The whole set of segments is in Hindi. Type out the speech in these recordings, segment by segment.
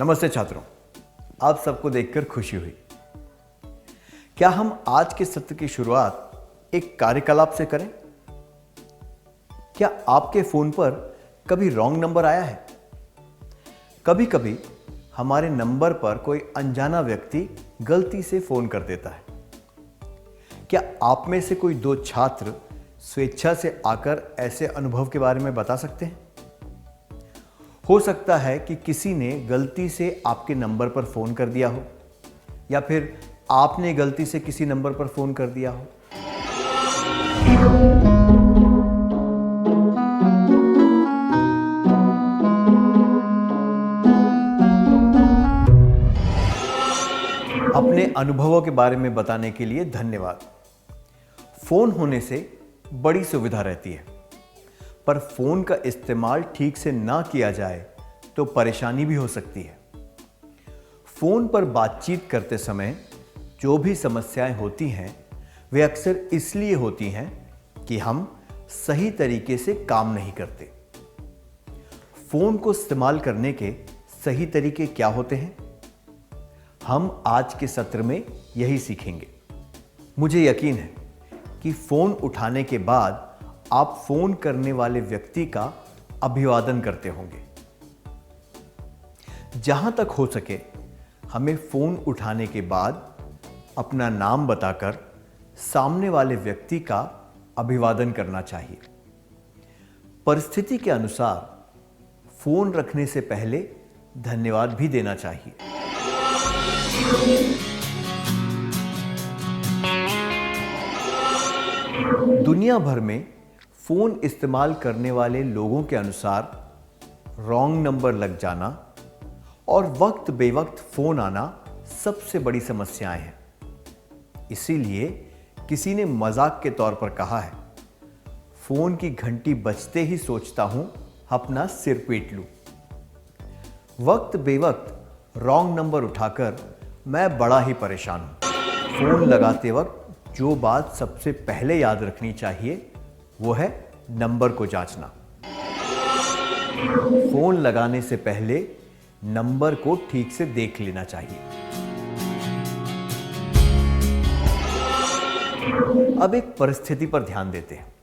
नमस्ते छात्रों, आप सबको देखकर खुशी हुई। क्या हम आज के सत्र की शुरुआत एक कार्यकलाप से करें? क्या आपके फोन पर कभी रॉन्ग नंबर आया है? कभी कभी हमारे नंबर पर कोई अनजाना व्यक्ति गलती से फोन कर देता है। क्या आप में से कोई दो छात्र स्वेच्छा से आकर ऐसे अनुभव के बारे में बता सकते हैं? हो सकता है कि किसी ने गलती से आपके नंबर पर फोन कर दिया हो, या फिर आपने गलती से किसी नंबर पर फोन कर दिया हो। अपने अनुभवों के बारे में बताने के लिए धन्यवाद। फोन होने से बड़ी सुविधा रहती है, पर फोन का इस्तेमाल ठीक से ना किया जाए तो परेशानी भी हो सकती है। फोन पर बातचीत करते समय जो भी समस्याएं होती हैं, वे अक्सर इसलिए होती हैं कि हम सही तरीके से काम नहीं करते। फोन को इस्तेमाल करने के सही तरीके क्या होते हैं, हम आज के सत्र में यही सीखेंगे। मुझे यकीन है कि फोन उठाने के बाद आप फोन करने वाले व्यक्ति का अभिवादन करते होंगे। जहां तक हो सके हमें फोन उठाने के बाद अपना नाम बताकर सामने वाले व्यक्ति का अभिवादन करना चाहिए। परिस्थिति के अनुसार फोन रखने से पहले धन्यवाद भी देना चाहिए। दुनिया भर में फोन इस्तेमाल करने वाले लोगों के अनुसार रॉन्ग नंबर लग जाना और वक्त बेवक्त फोन आना सबसे बड़ी समस्याएं हैं। इसीलिए किसी ने मजाक के तौर पर कहा है, फोन की घंटी बजते ही सोचता हूं अपना सिर पीट लूं। वक्त बेवक्त रॉन्ग नंबर उठाकर मैं बड़ा ही परेशान हूं। फोन लगाते वक्त जो बात सबसे पहले याद रखनी चाहिए वो है नंबर को जांचना। फोन लगाने से पहले नंबर को ठीक से देख लेना चाहिए। अब एक परिस्थिति पर ध्यान देते हैं।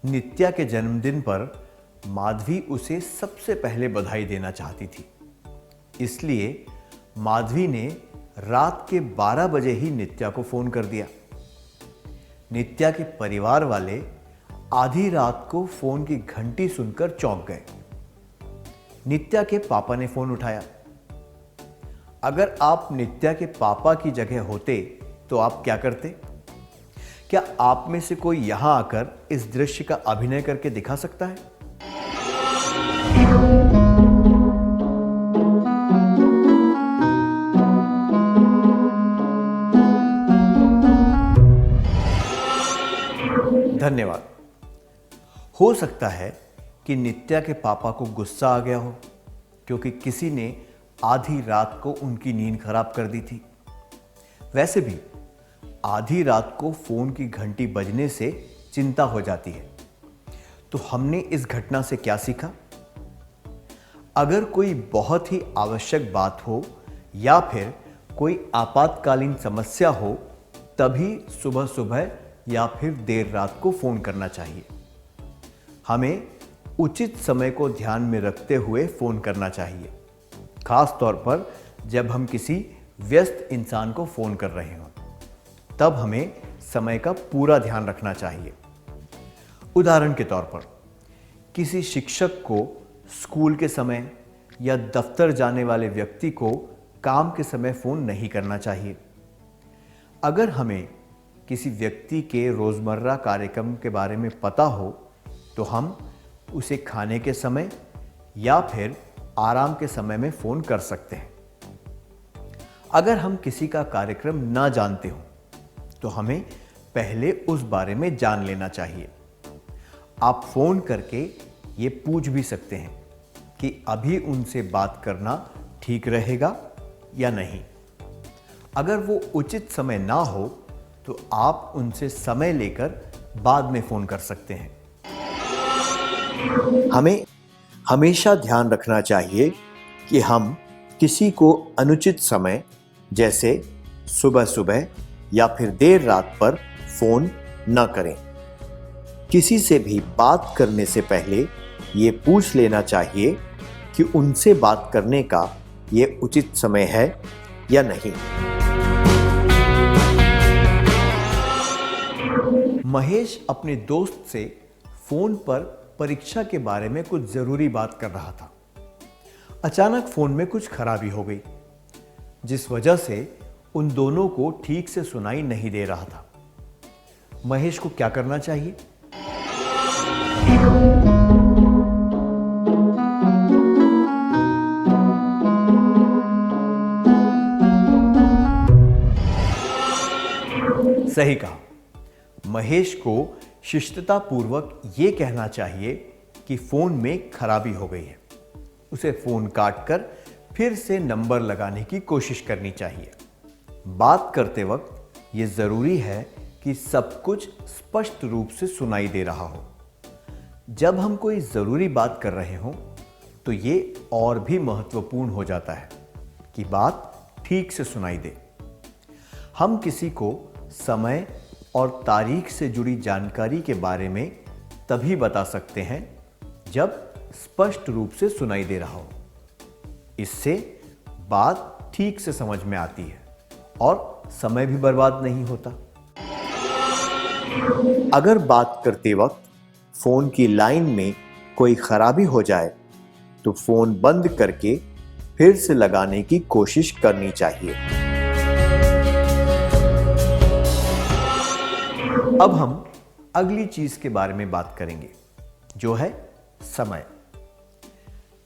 नित्या के जन्मदिन पर माधवी उसे सबसे पहले बधाई देना चाहती थी, इसलिए माधवी ने रात के 12 बजे ही नित्या को फोन कर दिया। नित्या के परिवार वाले आधी रात को फोन की घंटी सुनकर चौंक गए। नित्या के पापा ने फोन उठाया। अगर आप नित्या के पापा की जगह होते तो आप क्या करते? क्या आप में से कोई यहां आकर इस दृश्य का अभिनय करके दिखा सकता है? धन्यवाद। हो सकता है कि नित्या के पापा को गुस्सा आ गया हो, क्योंकि किसी ने आधी रात को उनकी नींद खराब कर दी थी। वैसे भी आधी रात को फोन की घंटी बजने से चिंता हो जाती है। तो हमने इस घटना से क्या सीखा? अगर कोई बहुत ही आवश्यक बात हो या फिर कोई आपातकालीन समस्या हो, तभी सुबह सुबह या फिर देर रात को फोन करना चाहिए। हमें उचित समय को ध्यान में रखते हुए फोन करना चाहिए, खास तौर पर जब हम किसी व्यस्त इंसान को फोन कर रहे हों। तब हमें समय का पूरा ध्यान रखना चाहिए। उदाहरण के तौर पर किसी शिक्षक को स्कूल के समय या दफ्तर जाने वाले व्यक्ति को काम के समय फोन नहीं करना चाहिए। अगर हमें किसी व्यक्ति के रोजमर्रा कार्यक्रम के बारे में पता हो तो हम उसे खाने के समय या फिर आराम के समय में फोन कर सकते हैं। अगर हम किसी का कार्यक्रम ना जानते हो तो हमें पहले उस बारे में जान लेना चाहिए। आप फोन करके ये पूछ भी सकते हैं कि अभी उनसे बात करना ठीक रहेगा या नहीं। अगर वो उचित समय ना हो तो आप उनसे समय लेकर बाद में फोन कर सकते हैं। हमें हमेशा ध्यान रखना चाहिए कि हम किसी को अनुचित समय जैसे सुबह सुबह या फिर देर रात पर फोन न करें। किसी से भी बात करने से पहले ये पूछ लेना चाहिए कि उनसे बात करने का ये उचित समय है या नहीं। महेश अपने दोस्त से फोन पर परीक्षा के बारे में कुछ जरूरी बात कर रहा था। अचानक फोन में कुछ खराबी हो गई, जिस वजह से उन दोनों को ठीक से सुनाई नहीं दे रहा था। महेश को क्या करना चाहिए? सही कहा। महेश को शिष्टतापूर्वक यह कहना चाहिए कि फोन में खराबी हो गई है। उसे फोन काटकर फिर से नंबर लगाने की कोशिश करनी चाहिए। बात करते वक्त यह जरूरी है कि सब कुछ स्पष्ट रूप से सुनाई दे रहा हो। जब हम कोई जरूरी बात कर रहे हों तो यह और भी महत्वपूर्ण हो जाता है कि बात ठीक से सुनाई दे। हम किसी को समय और तारीख से जुड़ी जानकारी के बारे में तभी बता सकते हैं जब स्पष्ट रूप से सुनाई दे रहा हो। इससे बात ठीक से समझ में आती है और समय भी बर्बाद नहीं होता। अगर बात करते वक्त फोन की लाइन में कोई खराबी हो जाए तो फोन बंद करके फिर से लगाने की कोशिश करनी चाहिए। अब हम अगली चीज के बारे में बात करेंगे, जो है समय।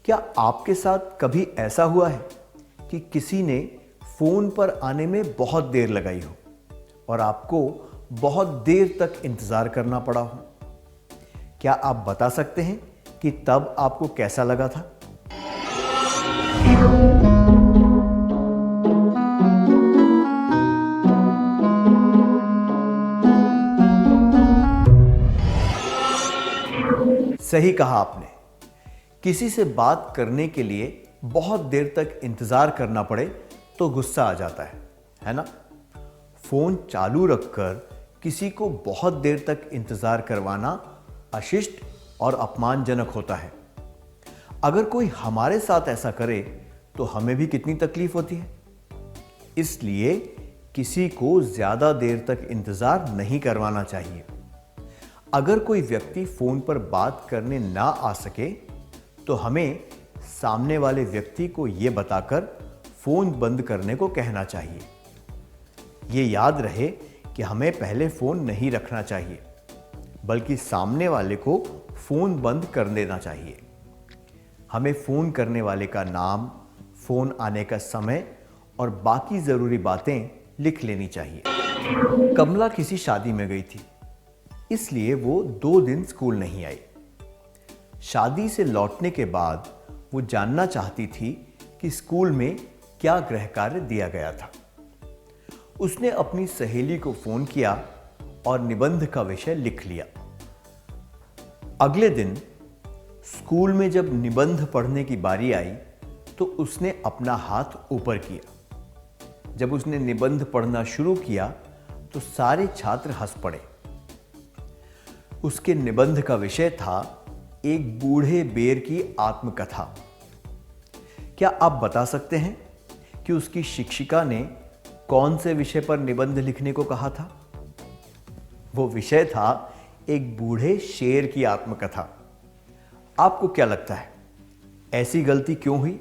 क्या आपके साथ कभी ऐसा हुआ है कि किसी ने फोन पर आने में बहुत देर लगाई हो और आपको बहुत देर तक इंतजार करना पड़ा हो? क्या आप बता सकते हैं कि तब आपको कैसा लगा था? सही कहा आपने। किसी से बात करने के लिए बहुत देर तक इंतजार करना पड़े तो गुस्सा आ जाता है ना? फोन चालू रखकर किसी को बहुत देर तक इंतजार करवाना अशिष्ट और अपमानजनक होता है। अगर कोई हमारे साथ ऐसा करे तो हमें भी कितनी तकलीफ होती है। इसलिए किसी को ज्यादा देर तक इंतजार नहीं करवाना चाहिए। अगर कोई व्यक्ति फोन पर बात करने ना आ सके तो हमें सामने वाले व्यक्ति को यह बताकर फोन बंद करने को कहना चाहिए। यह याद रहे कि हमें पहले फोन नहीं रखना चाहिए, बल्कि सामने वाले को फोन बंद कर देना चाहिए। हमें फोन करने वाले का नाम, फोन आने का समय और बाकी जरूरी बातें लिख लेनी चाहिए। कमला किसी शादी में गई थी, इसलिए वो 2 दिन स्कूल नहीं आई। शादी से लौटने के बाद वो जानना चाहती थी कि स्कूल में क्या गृह कार्य दिया गया था। उसने अपनी सहेली को फोन किया और निबंध का विषय लिख लिया। अगले दिन स्कूल में जब निबंध पढ़ने की बारी आई तो उसने अपना हाथ ऊपर किया। जब उसने निबंध पढ़ना शुरू किया तो सारे छात्र हंस पड़े। उसके निबंध का विषय था एक बूढ़े बेर की आत्मकथा। क्या आप बता सकते हैं कि उसकी शिक्षिका ने कौन से विषय पर निबंध लिखने को कहा था? वो विषय था एक बूढ़े शेर की आत्मकथा। आपको क्या लगता है, ऐसी गलती क्यों हुई?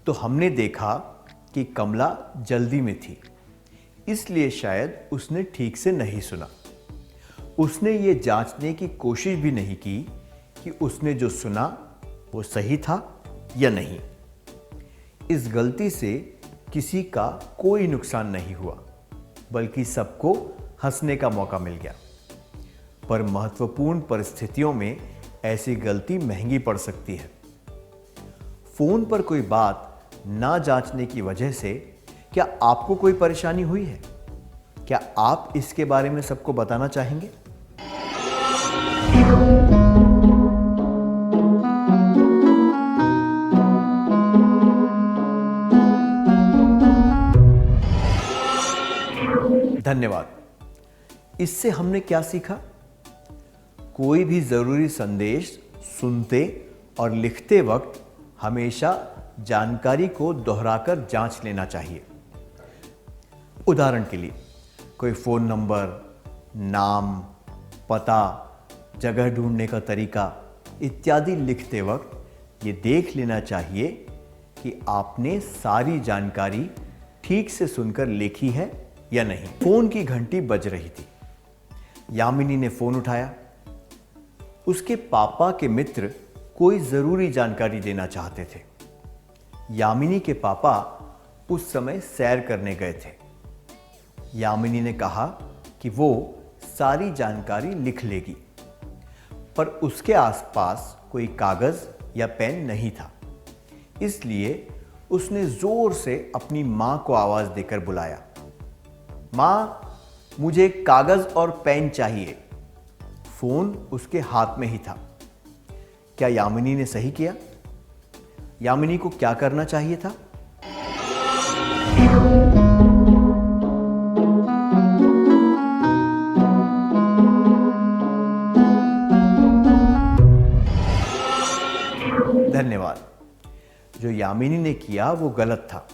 तो हमने देखा कि कमला जल्दी में थी, इसलिए शायद उसने ठीक से नहीं सुना। उसने ये जांचने की कोशिश भी नहीं की कि उसने जो सुना वो सही था या नहीं। इस गलती से किसी का कोई नुकसान नहीं हुआ, बल्कि सबको हंसने का मौका मिल गया। पर महत्वपूर्ण परिस्थितियों में ऐसी गलती महंगी पड़ सकती है। फोन पर कोई बात ना जांचने की वजह से क्या आपको कोई परेशानी हुई है? क्या आप इसके बारे में सबको बताना चाहेंगे? धन्यवाद। इससे हमने क्या सीखा? कोई भी जरूरी संदेश सुनते और लिखते वक्त हमेशा जानकारी को दोहराकर जांच लेना चाहिए। उदाहरण के लिए कोई फोन नंबर, नाम, पता, जगह ढूंढने का तरीका इत्यादि लिखते वक्त ये देख लेना चाहिए कि आपने सारी जानकारी ठीक से सुनकर लिखी है या नहीं। फोन की घंटी बज रही थी। यामिनी ने फोन उठाया। उसके पापा के मित्र कोई जरूरी जानकारी देना चाहते थे। यामिनी के पापा उस समय सैर करने गए थे। यामिनी ने कहा कि वो सारी जानकारी लिख लेगी, पर उसके आसपास कोई कागज या पेन नहीं था। इसलिए उसने जोर से अपनी मां को आवाज देकर बुलाया, मां, मुझे कागज और पेन चाहिए। फोन उसके हाथ में ही था। क्या यामिनी ने सही किया? यामिनी को क्या करना चाहिए था? धन्यवाद। जो यामिनी ने किया वो गलत था।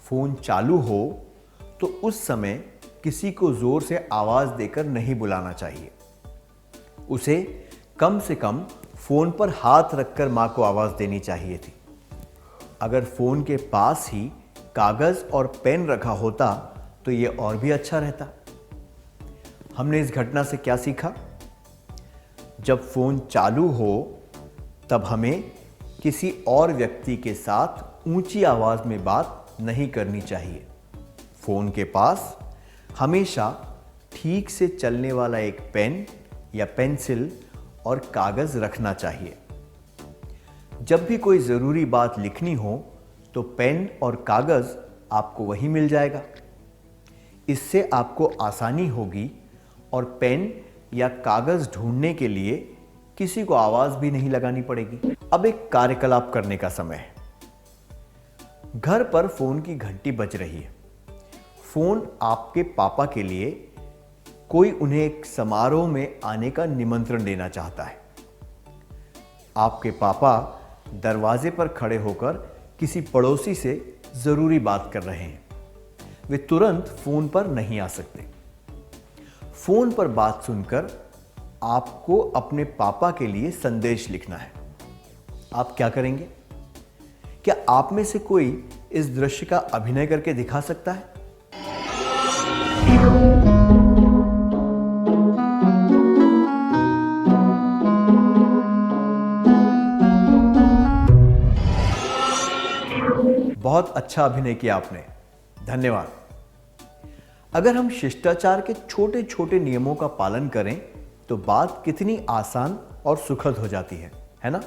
फोन चालू हो तो उस समय किसी को जोर से आवाज देकर नहीं बुलाना चाहिए। उसे कम से कम फोन पर हाथ रखकर मां को आवाज देनी चाहिए थी। अगर फोन के पास ही कागज और पेन रखा होता तो यह और भी अच्छा रहता। हमने इस घटना से क्या सीखा? जब फोन चालू हो तब हमें किसी और व्यक्ति के साथ ऊंची आवाज में बात नहीं करनी चाहिए। फोन के पास हमेशा ठीक से चलने वाला एक पेन या पेंसिल और कागज रखना चाहिए। जब भी कोई जरूरी बात लिखनी हो तो पेन और कागज आपको वहीं मिल जाएगा। इससे आपको आसानी होगी और पेन या कागज ढूंढने के लिए किसी को आवाज भी नहीं लगानी पड़ेगी। अब एक कार्यकलाप करने का समय है। घर पर फोन की घंटी बज रही है। फोन आपके पापा के लिए कोई उन्हें एक समारोह में आने का निमंत्रण देना चाहता है। आपके पापा दरवाजे पर खड़े होकर किसी पड़ोसी से जरूरी बात कर रहे हैं। वे तुरंत फोन पर नहीं आ सकते। फोन पर बात सुनकर आपको अपने पापा के लिए संदेश लिखना है। आप क्या करेंगे? क्या आप में से कोई इस दृश्य का अभिनय करके दिखा सकता है? बहुत अच्छा अभिनय किया आपने। धन्यवाद। अगर हम शिष्टाचार के छोटे छोटे नियमों का पालन करें तो बात कितनी आसान और सुखद हो जाती है ना?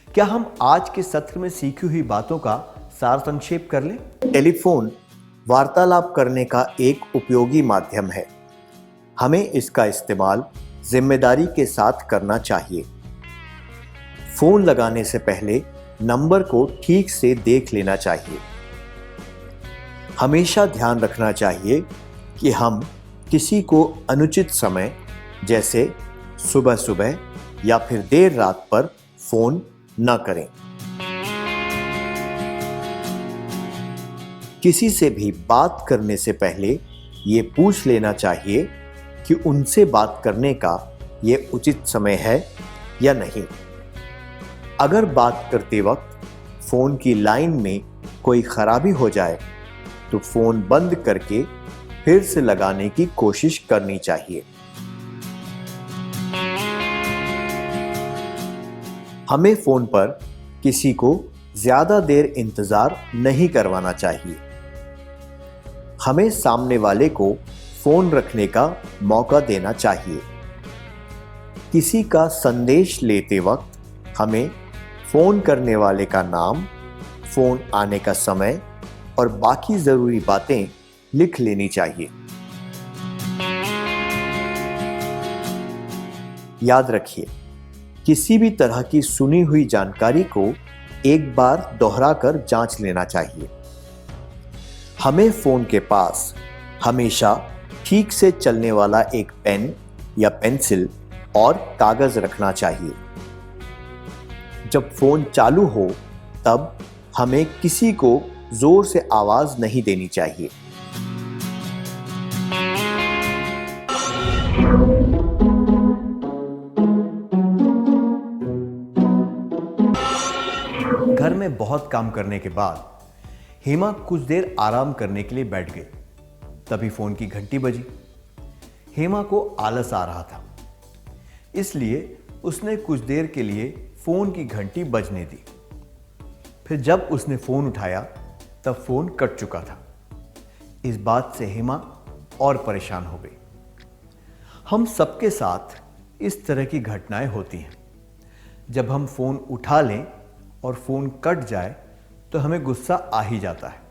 क्या हम आज के सत्र में सीखी हुई बातों का सार संक्षेप कर लें? टेलीफोन वार्तालाप करने का एक उपयोगी माध्यम है। हमें इसका इस्तेमाल जिम्मेदारी के साथ करना चाहिए। फोन लगाने से पहले नंबर को ठीक से देख लेना चाहिए। हमेशा ध्यान रखना चाहिए कि हम किसी को अनुचित समय जैसे सुबह सुबह या फिर देर रात पर फोन न करें। किसी से भी बात करने से पहले ये पूछ लेना चाहिए कि उनसे बात करने का ये उचित समय है या नहीं। अगर बात करते वक्त फोन की लाइन में कोई खराबी हो जाए तो फोन बंद करके फिर से लगाने की कोशिश करनी चाहिए। हमें फोन पर किसी को ज्यादा देर इंतजार नहीं करवाना चाहिए। हमें सामने वाले को फोन रखने का मौका देना चाहिए। किसी का संदेश लेते वक्त हमें फोन करने वाले का नाम, फोन आने का समय और बाकी जरूरी बातें लिख लेनी चाहिए। याद रखिए, किसी भी तरह की सुनी हुई जानकारी को एक बार दोहराकर जांच लेना चाहिए। हमें फोन के पास हमेशा ठीक से चलने वाला एक पेन या पेंसिल और कागज रखना चाहिए। जब फोन चालू हो तब हमें किसी को जोर से आवाज नहीं देनी चाहिए। घर में बहुत काम करने के बाद हेमा कुछ देर आराम करने के लिए बैठ गई। तभी फोन की घंटी बजी। हेमा को आलस आ रहा था, इसलिए उसने कुछ देर के लिए फोन की घंटी बजने दी। फिर जब उसने फोन उठाया तब फोन कट चुका था। इस बात से हेमा और परेशान हो गई। हम सबके साथ इस तरह की घटनाएं होती हैं। जब हम फोन उठा लें और फोन कट जाए तो हमें गुस्सा आ ही जाता है।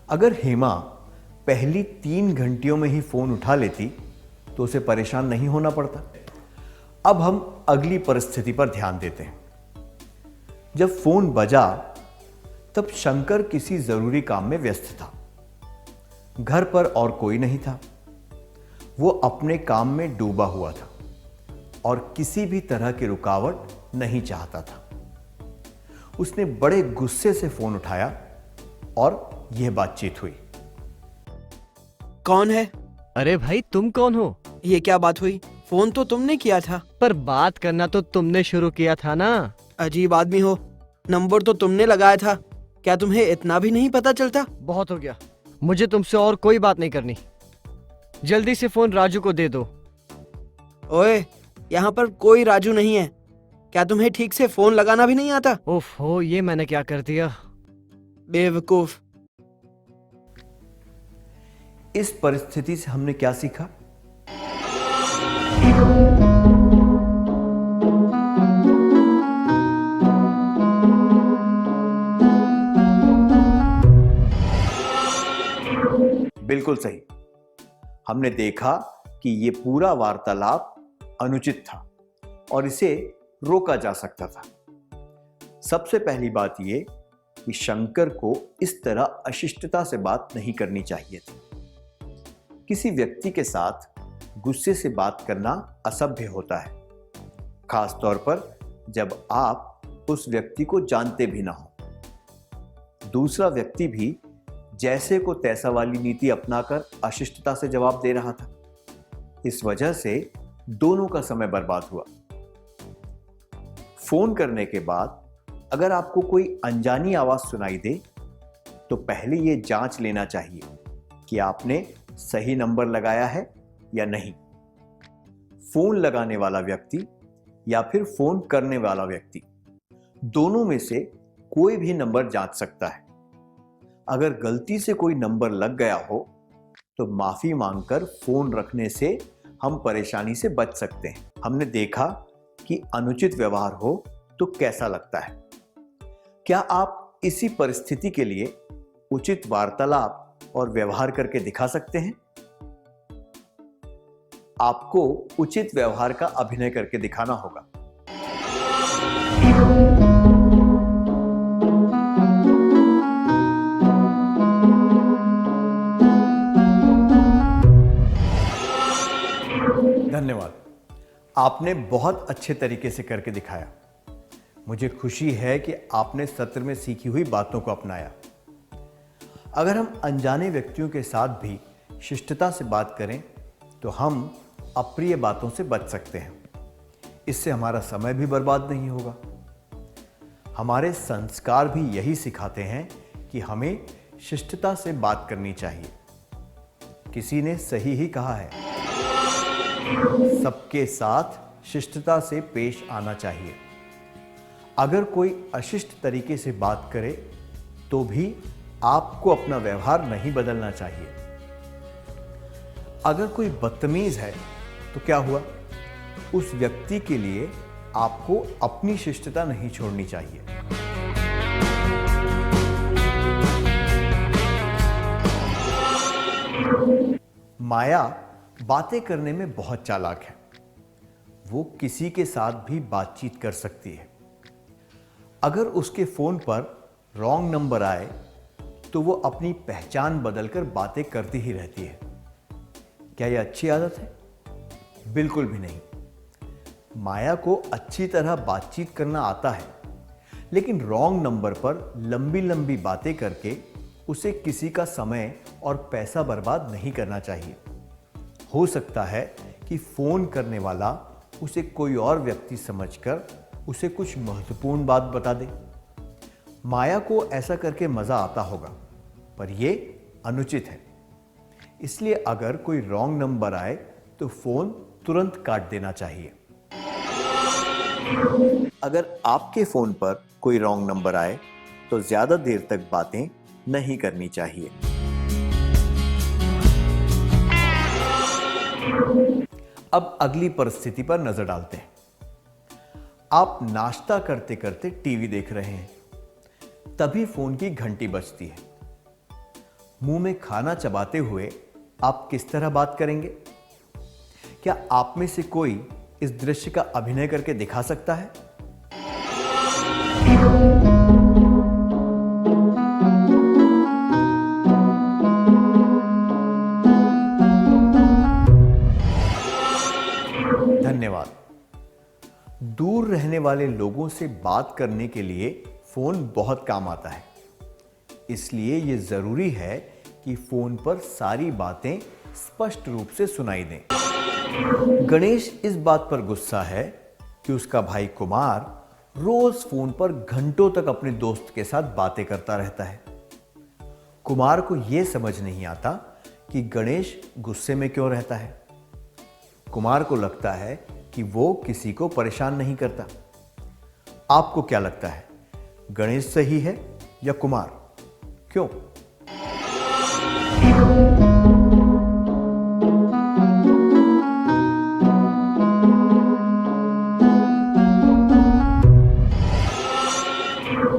अगर हेमा पहली 3 घंटियों में ही फोन उठा लेती तो उसे परेशान नहीं होना पड़ता। अब हम अगली परिस्थिति पर ध्यान देते हैं। जब फोन बजा तब शंकर किसी जरूरी काम में व्यस्त था। घर पर और कोई नहीं था। वो अपने काम में डूबा हुआ था और किसी भी तरह की रुकावट नहीं चाहता था। उसने बड़े गुस्से से फोन उठाया और यह बातचीत हुई। कौन है? अरे भाई तुम कौन हो? ये क्या बात हुई? फोन तो तुमने किया था। पर बात करना तो तुमने शुरू किया था ना। अजीब आदमी हो। नंबर तो तुमने लगाया था। क्या तुम्हें इतना भी नहीं पता चलता? बहुत हो गया, मुझे तुमसे और कोई बात नहीं करनी। जल्दी से फोन राजू को दे दो। ओए, यहाँ पर कोई राजू नहीं है। क्या तुम्हें ठीक से फोन लगाना भी नहीं आता? ओफो, ये मैंने क्या कर दिया? बेवकूफ। इस परिस्थिति से हमने क्या सीखा? बिल्कुल सही। हमने देखा कि यह पूरा वार्तालाप अनुचित था और इसे रोका जा सकता था। सबसे पहली बात यह कि शंकर को इस तरह अशिष्टता से बात नहीं करनी चाहिए थी। किसी व्यक्ति के साथ गुस्से से बात करना असभ्य होता है, खास तौर पर जब आप उस व्यक्ति को जानते भी ना हो। दूसरा व्यक्ति भी जैसे को तैसा वाली नीति अपनाकर अशिष्टता से जवाब दे रहा था। इस वजह से दोनों का समय बर्बाद हुआ। फोन करने के बाद अगर आपको कोई अनजानी आवाज सुनाई दे तो पहले यह जांच लेना चाहिए कि आपने सही नंबर लगाया है या नहीं। फोन लगाने वाला व्यक्ति या फिर फोन करने वाला व्यक्ति, दोनों में से कोई भी नंबर जांच सकता है। अगर गलती से कोई नंबर लग गया हो तो माफी मांगकर फोन रखने से हम परेशानी से बच सकते हैं। हमने देखा कि अनुचित व्यवहार हो तो कैसा लगता है। क्या आप इसी परिस्थिति के लिए उचित वार्तालाप और व्यवहार करके दिखा सकते हैं? आपको उचित व्यवहार का अभिनय करके दिखाना होगा। धन्यवाद। आपने बहुत अच्छे तरीके से करके दिखाया। मुझे खुशी है कि आपने सत्र में सीखी हुई बातों को अपनाया। अगर हम अनजाने व्यक्तियों के साथ भी शिष्टता से बात करें तो हम अप्रिय बातों से बच सकते हैं। इससे हमारा समय भी बर्बाद नहीं होगा। हमारे संस्कार भी यही सिखाते हैं कि हमें शिष्टता से बात करनी चाहिए। किसी ने सही ही कहा है, सबके साथ शिष्टता से पेश आना चाहिए। अगर कोई अशिष्ट तरीके से बात करे तो भी आपको अपना व्यवहार नहीं बदलना चाहिए। अगर कोई बदतमीज है तो क्या हुआ? उस व्यक्ति के लिए आपको अपनी शिष्टता नहीं छोड़नी चाहिए। माया बातें करने में बहुत चालाक है। वो किसी के साथ भी बातचीत कर सकती है। अगर उसके फोन पर रॉन्ग नंबर आए तो वो अपनी पहचान बदलकर बातें करती ही रहती है। क्या यह अच्छी आदत है? बिल्कुल भी नहीं। माया को अच्छी तरह बातचीत करना आता है, लेकिन रॉन्ग नंबर पर लंबी लंबी बातें करके उसे किसी का समय और पैसा बर्बाद नहीं करना चाहिए। हो सकता है कि फोन करने वाला उसे कोई और व्यक्ति समझकर उसे कुछ महत्वपूर्ण बात बता दे। माया को ऐसा करके मजा आता होगा, पर यह अनुचित है। इसलिए अगर कोई रॉन्ग नंबर आए तो फोन तुरंत काट देना चाहिए। अगर आपके फोन पर कोई रॉन्ग नंबर आए तो ज्यादा देर तक बातें नहीं करनी चाहिए। अब अगली परिस्थिति पर नजर डालते हैं। आप नाश्ता करते करते टीवी देख रहे हैं, तभी फोन की घंटी बजती है। मुंह में खाना चबाते हुए आप किस तरह बात करेंगे? क्या आप में से कोई इस दृश्य का अभिनय करके दिखा सकता है? धन्यवाद। दूर रहने वाले लोगों से बात करने के लिए फोन बहुत काम आता है। इसलिए यह जरूरी है कि फोन पर सारी बातें स्पष्ट रूप से सुनाई दें। गणेश इस बात पर गुस्सा है कि उसका भाई कुमार रोज फोन पर घंटों तक अपने दोस्त के साथ बातें करता रहता है। कुमार को यह समझ नहीं आता कि गणेश गुस्से में क्यों रहता है। कुमार को लगता है कि वो किसी को परेशान नहीं करता। आपको क्या लगता है, गणेश सही है या कुमार? क्यों?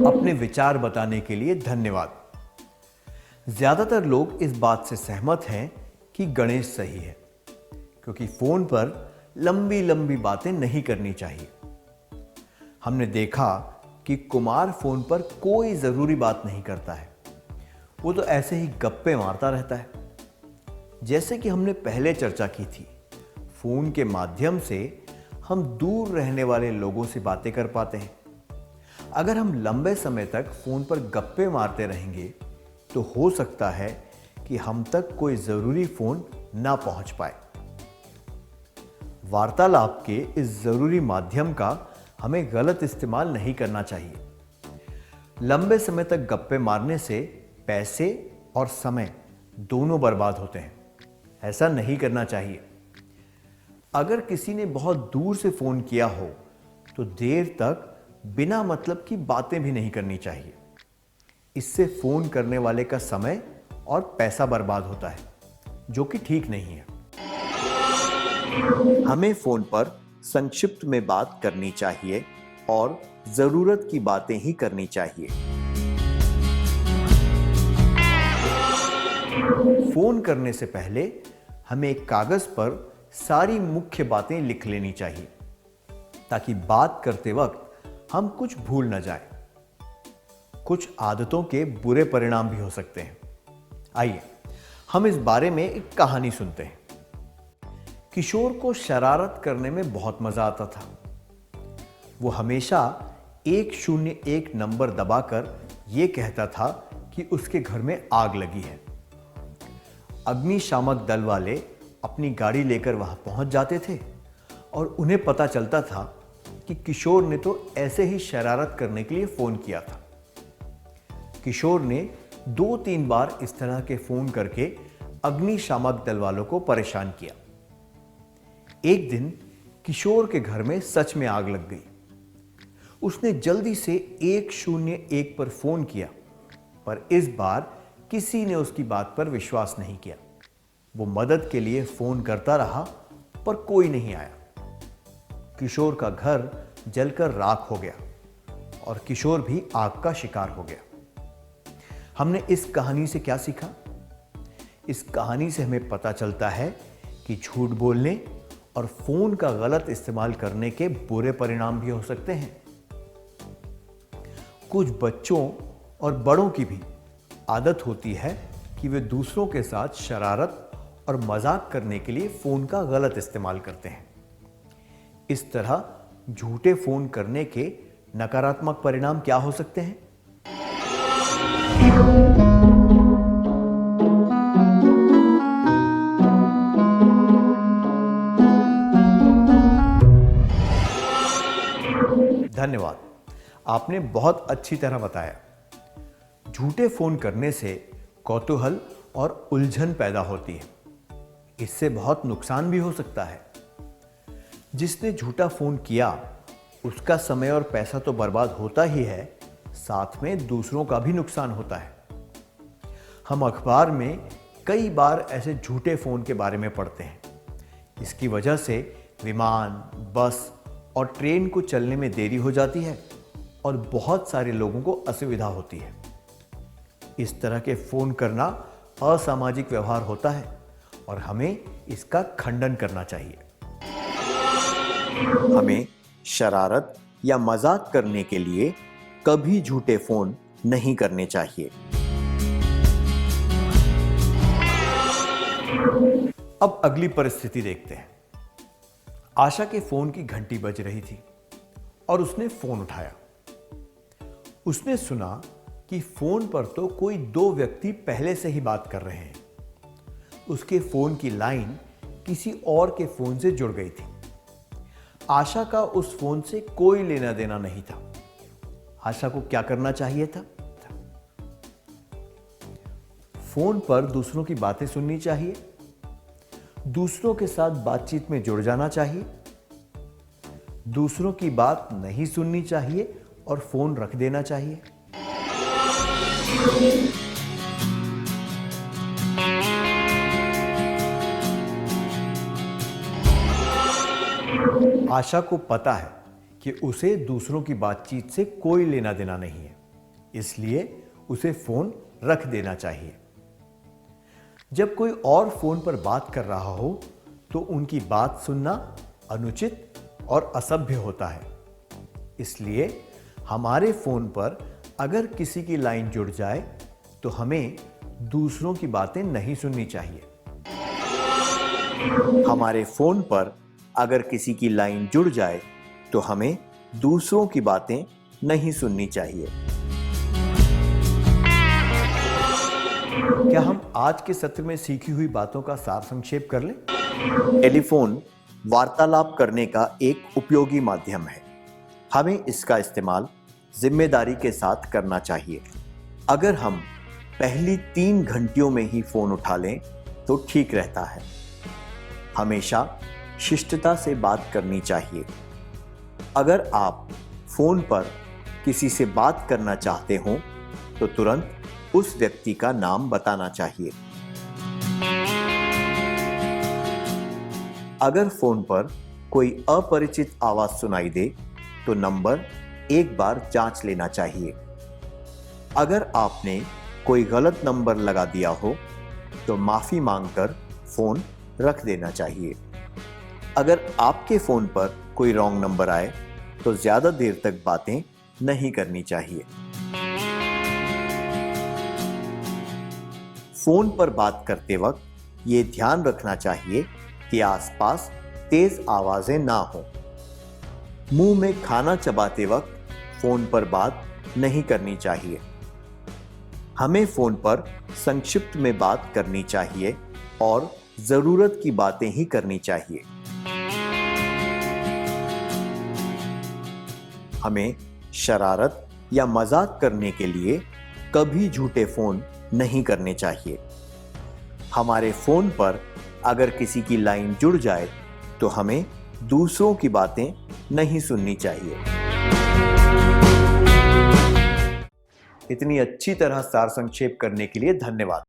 अपने विचार बताने के लिए धन्यवाद। ज्यादातर लोग इस बात से सहमत हैं कि गणेश सही है, क्योंकि फोन पर लंबी लंबी बातें नहीं करनी चाहिए। हमने देखा कि कुमार फोन पर कोई जरूरी बात नहीं करता है, वो तो ऐसे ही गप्पे मारता रहता है। जैसे कि हमने पहले चर्चा की थी, फोन के माध्यम से हम दूर रहने वाले लोगों से बातें कर पाते हैं। अगर हम लंबे समय तक फोन पर गप्पे मारते रहेंगे तो हो सकता है कि हम तक कोई जरूरी फोन ना पहुंच पाए। वार्तालाप के इस जरूरी माध्यम का हमें गलत इस्तेमाल नहीं करना चाहिए। लंबे समय तक गप्पे मारने से पैसे और समय दोनों बर्बाद होते हैं। ऐसा नहीं करना चाहिए। अगर किसी ने बहुत दूर से फोन किया हो तो देर तक बिना मतलब की बातें भी नहीं करनी चाहिए। इससे फोन करने वाले का समय और पैसा बर्बाद होता है, जो कि ठीक नहीं है। हमें फोन पर संक्षिप्त में बात करनी चाहिए और जरूरत की बातें ही करनी चाहिए। फोन करने से पहले हमें एक कागज पर सारी मुख्य बातें लिख लेनी चाहिए, ताकि बात करते वक्त हम कुछ भूल न जाए। कुछ आदतों के बुरे परिणाम भी हो सकते हैं। आइए हम इस बारे में एक कहानी सुनते हैं। किशोर को शरारत करने में बहुत मजा आता था। वो हमेशा 101 नंबर दबाकर यह कहता था कि उसके घर में आग लगी है। अग्निशामक दल वाले अपनी गाड़ी लेकर वहां पहुंच जाते थे और उन्हें पता चलता था कि किशोर ने तो ऐसे ही शरारत करने के लिए फोन किया था। किशोर ने 2-3 बार इस तरह के फोन करके अग्निशामक दल वालों को परेशान किया। एक दिन किशोर के घर में सच में आग लग गई। उसने जल्दी से 101 पर फोन किया, पर इस बार किसी ने उसकी बात पर विश्वास नहीं किया। वो मदद के लिए फोन करता रहा, पर कोई नहीं आया। किशोर का घर जलकर राख हो गया और किशोर भी आग का शिकार हो गया। हमने इस कहानी से क्या सीखा? इस कहानी से हमें पता चलता है कि झूठ बोलने और फोन का गलत इस्तेमाल करने के बुरे परिणाम भी हो सकते हैं। कुछ बच्चों और बड़ों की भी आदत होती है कि वे दूसरों के साथ शरारत और मजाक करने के लिए फ़ोन का गलत इस्तेमाल करते हैं। इस तरह झूठे फ़ोन करने के नकारात्मक परिणाम क्या हो सकते हैं? धन्यवाद, आपने बहुत अच्छी तरह बताया। झूठे फोन करने से कौतूहल और उलझन पैदा होती है। इससे बहुत नुकसान भी हो सकता है। जिसने झूठा फोन किया उसका समय और पैसा तो बर्बाद होता ही है, साथ में दूसरों का भी नुकसान होता है। हम अखबार में कई बार ऐसे झूठे फोन के बारे में पढ़ते हैं। इसकी वजह से विमान, बस और ट्रेन को चलने में देरी हो जाती है और बहुत सारे लोगों को असुविधा होती है। इस तरह के फोन करना असामाजिक व्यवहार होता है और हमें इसका खंडन करना चाहिए। हमें शरारत या मजाक करने के लिए कभी झूठे फोन नहीं करने चाहिए। अब अगली परिस्थिति देखते हैं। आशा के फोन की घंटी बज रही थी और उसने फोन उठाया। उसने सुना कि फोन पर तो कोई दो व्यक्ति पहले से ही बात कर रहे हैं। उसके फोन की लाइन किसी और के फोन से जुड़ गई थी। आशा का उस फोन से कोई लेना देना नहीं था। आशा को क्या करना चाहिए था? फोन पर दूसरों की बातें सुननी चाहिए, दूसरों के साथ बातचीत में जुड़ जाना चाहिए, दूसरों की बात नहीं सुननी चाहिए और फोन रख देना चाहिए। आशा को पता है कि उसे दूसरों की बातचीत से कोई लेना देना नहीं है, इसलिए उसे फोन रख देना चाहिए। जब कोई और फोन पर बात कर रहा हो तो उनकी बात सुनना अनुचित और असभ्य होता है। इसलिए हमारे फोन पर अगर किसी की लाइन जुड़ जाए तो हमें दूसरों की बातें नहीं सुननी चाहिए। हमारे फोन पर अगर किसी की लाइन जुड़ जाए तो हमें दूसरों की बातें नहीं सुननी चाहिए। क्या हम आज के सत्र में सीखी हुई बातों का सार संक्षेप कर लें? टेलीफोन वार्तालाप करने का एक उपयोगी माध्यम है। हमें इसका इस्तेमाल जिम्मेदारी के साथ करना चाहिए। अगर हम पहली 3 घंटियों में ही फोन उठा लें तो ठीक रहता है। हमेशा शिष्टता से बात करनी चाहिए। अगर आप फोन पर किसी से बात करना चाहते हो तो तुरंत उस व्यक्ति का नाम बताना चाहिए। अगर फोन पर कोई अपरिचित आवाज सुनाई दे तो नंबर एक बार जांच लेना चाहिए। अगर आपने कोई गलत नंबर लगा दिया हो तो माफी मांगकर फोन रख देना चाहिए। अगर आपके फोन पर कोई रॉन्ग नंबर आए तो ज्यादा देर तक बातें नहीं करनी चाहिए। फोन पर बात करते वक्त ये ध्यान रखना चाहिए कि आसपास तेज आवाजें ना हो। मुंह में खाना चबाते वक्त फोन पर बात नहीं करनी चाहिए। हमें फोन पर संक्षिप्त में बात करनी चाहिए और जरूरत की बातें ही करनी चाहिए। हमें शरारत या मजाक करने के लिए कभी झूठे फोन नहीं करने चाहिए। हमारे फोन पर अगर किसी की लाइन जुड़ जाए तो हमें दूसरों की बातें नहीं सुननी चाहिए। इतनी अच्छी तरह सार संक्षेप करने के लिए धन्यवाद।